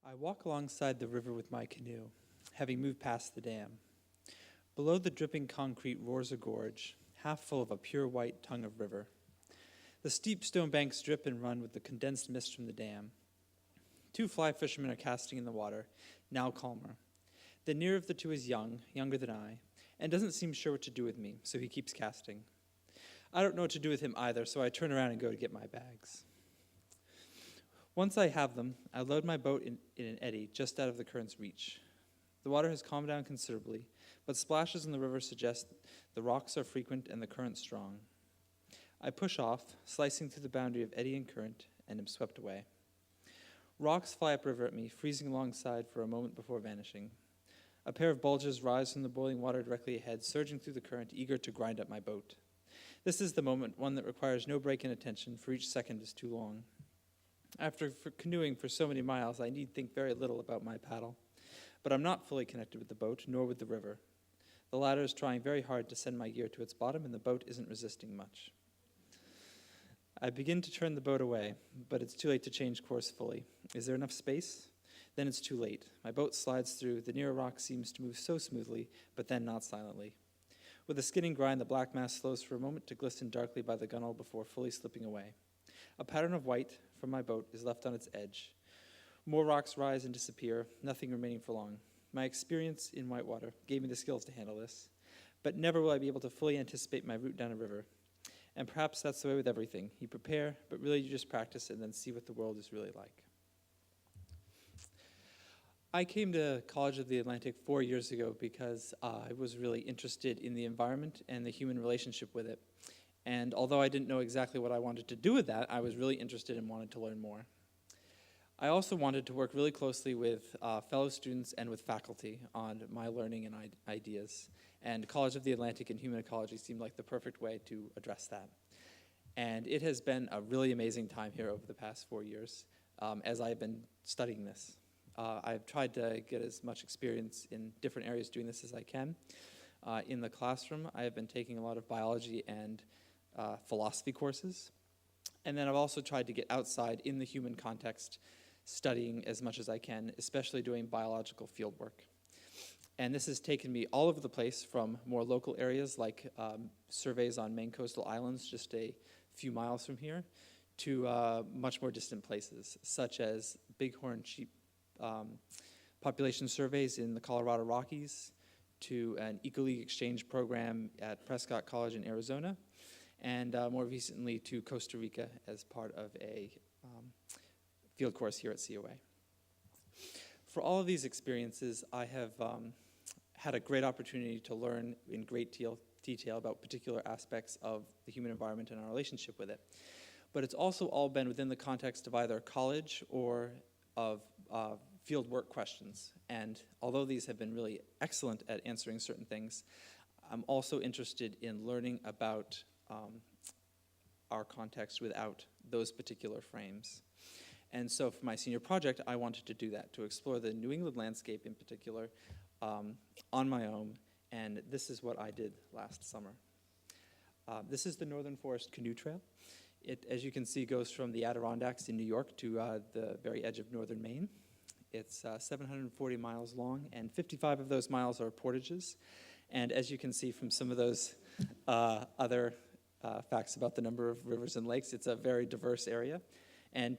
I walk alongside the river with my canoe, having moved past the dam. Below the dripping concrete roars a gorge, half full of a pure white tongue of river. The steep stone banks drip and run with the condensed mist from the dam. Two fly fishermen are casting in the water, now calmer. The nearer of the two is young, younger than I, and doesn't seem sure what to do with me, so he keeps casting. I don't know what to do with him either, so I turn around and go to get my bags. Once I have them, I load my boat in an eddy just out of the current's reach. The water has calmed down considerably, but splashes in the river suggest the rocks are frequent and the current strong. I push off, slicing through the boundary of eddy and current, and am swept away. Rocks fly upriver at me, freezing alongside for a moment before vanishing. A pair of bulges rise from the boiling water directly ahead, surging through the current, eager to grind up my boat. This is the moment, one that requires no break in attention, for each second is too long. After canoeing for so many miles, I need think very little about my paddle. But I'm not fully connected with the boat, nor with the river. The latter is trying very hard to send my gear to its bottom, and the boat isn't resisting much. I begin to turn the boat away, but it's too late to change course fully. Is there enough space? Then it's too late. My boat slides through. The nearer rock seems to move so smoothly, but then not silently. With a skidding grind, the black mass slows for a moment to glisten darkly by the gunwale before fully slipping away. A pattern of white from my boat is left on its edge. More rocks rise and disappear, nothing remaining for long. My experience in whitewater gave me the skills to handle this, but never will I be able to fully anticipate my route down a river. And perhaps that's the way with everything. You prepare, but really you just practice and then see what the world is really like. I came to College of the Atlantic 4 years ago because I was really interested in the environment and the human relationship with it. And although I didn't know exactly what I wanted to do with that, I was really interested and wanted to learn more. I also wanted to work really closely with fellow students and with faculty on my learning and ideas. And College of the Atlantic and Human Ecology seemed like the perfect way to address that. And it has been a really amazing time here over the past 4 years as I've been studying this. I've tried to get as much experience in different areas doing this as I can. In the classroom, I have been taking a lot of biology and philosophy courses. And then I've also tried to get outside in the human context, studying as much as I can, especially doing biological field work. And this has taken me all over the place, from more local areas like surveys on Maine coastal islands just a few miles from here, to much more distant places, such as bighorn sheep population surveys in the Colorado Rockies, to an EcoLeague exchange program at Prescott College in Arizona, and more recently to Costa Rica as part of a field course here at COA. For all of these experiences, I have had a great opportunity to learn in great detail about particular aspects of the human environment and our relationship with it. But it's also all been within the context of either college or of field work questions. And although these have been really excellent at answering certain things, I'm also interested in learning about our context without those particular frames. And so for my senior project, I wanted to do that, to explore the New England landscape in particular on my own, and this is what I did last summer. This is the Northern Forest Canoe Trail. It, as you can see, goes from the Adirondacks in New York to the very edge of northern Maine. It's 740 miles long, and 55 of those miles are portages. And as you can see from some of those other facts about the number of rivers and lakes, it's a very diverse area, and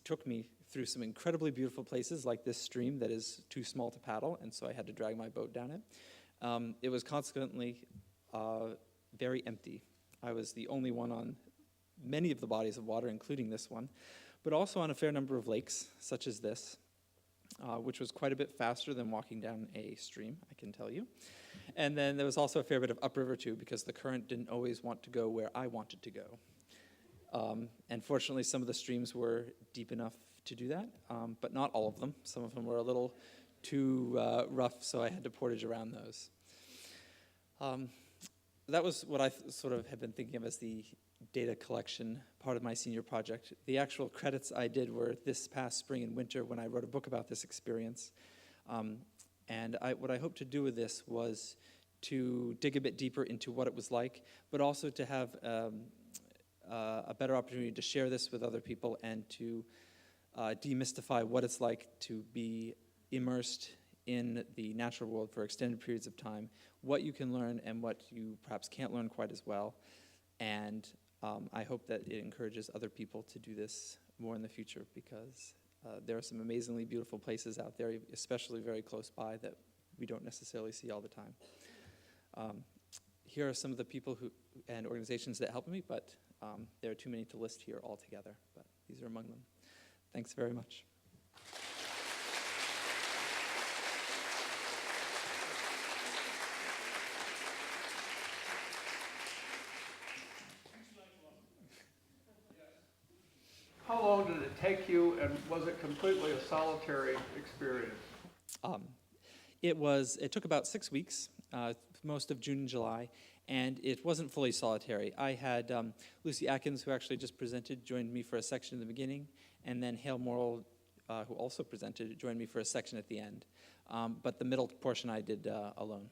took me through some incredibly beautiful places like this stream that is too small to paddle, and so I had to drag my boat down it. It was consequently very empty. I was the only one on many of the bodies of water, including this one, but also on a fair number of lakes, such as this, which was quite a bit faster than walking down a stream, I can tell you. And then there was also a fair bit of upriver, too, because the current didn't always want to go where I wanted to go. And fortunately, some of the streams were deep enough to do that, but not all of them. Some of them were a little too rough, so I had to portage around those. That was what I sort of have been thinking of as the data collection part of my senior project. The actual credits I did were this past spring and winter when I wrote a book about this experience. And what I hoped to do with this was to dig a bit deeper into what it was like, but also to have a better opportunity to share this with other people and to demystify what it's like to be immersed in the natural world for extended periods of time, what you can learn and what you perhaps can't learn quite as well. And I hope that it encourages other people to do this more in the future, because there are some amazingly beautiful places out there, especially very close by, that we don't necessarily see all the time. Here are some of the people and organizations that helped me, but there are too many to list here altogether, but these are among them. Thanks very much. How long did it take you, and was it completely a solitary experience? It took about 6 weeks, most of June and July, and it wasn't fully solitary. I had Lucy Atkins, who actually just presented, joined me for a section in the beginning, and then Hale Morrill, who also presented, joined me for a section at the end. But the middle portion I did alone.